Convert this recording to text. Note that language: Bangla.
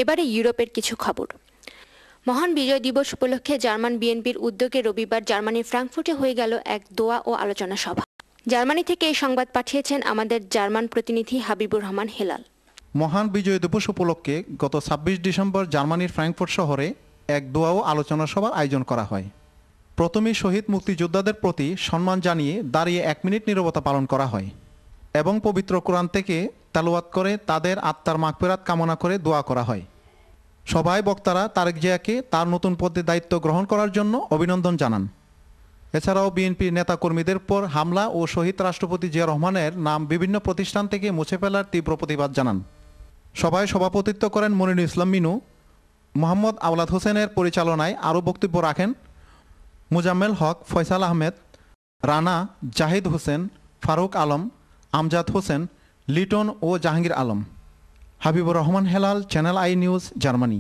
এবারে ইউরোপের কিছু খবর। মহান বিজয় দিবস উপলক্ষে জার্মান বিএনপির উদ্যোগে রবিবার জার্মানির ফ্রাঙ্কফুর্টে হয়ে গেল এক দোয়া ও আলোচনা সভা। জার্মানি থেকে এই সংবাদ পাঠিয়েছেন আমাদের জার্মান প্রতিনিধি হাবিবুর রহমান হেলাল। মহান বিজয় দিবস উপলক্ষে গত ২৬ ডিসেম্বর জার্মানির ফ্রাঙ্কফুর্ট শহরে এক দোয়া ও আলোচনা সভার আয়োজন করা হয়। প্রথমেই শহীদ মুক্তিযোদ্ধাদের প্রতি সম্মান জানিয়ে দাঁড়িয়ে ১ মিনিট নীরবতা পালন করা হয় এবং পবিত্র কোরআন থেকে তেলাওয়াত করে তাদের আত্মার মাগফিরাত কামনা করে দোয়া করা হয়। সভায় বক্তারা তারেক জিয়াকে তার নতুন পদে দায়িত্ব গ্রহণ করার জন্য অভিনন্দন জানান। এছাড়াও বিএনপির নেতাকর্মীদের পর হামলা ও শহীদ রাষ্ট্রপতি জিয়া রহমানের নাম বিভিন্ন প্রতিষ্ঠান থেকে মুছে ফেলার তীব্র প্রতিবাদ জানান। সভায় সভাপতিত্ব করেন মনিরুল ইসলাম মিনু। মোহাম্মদ আওলাদ হোসেনের পরিচালনায় আরও বক্তব্য রাখেন মুজাম্মেল হক, ফয়সাল আহমেদ, রানা, জাহিদ হোসেন, ফারুক আলম, আমজাদ হোসেন, লিটন ও Jahangir Alam. Habibur Rahman Helal, channel I news, Germany.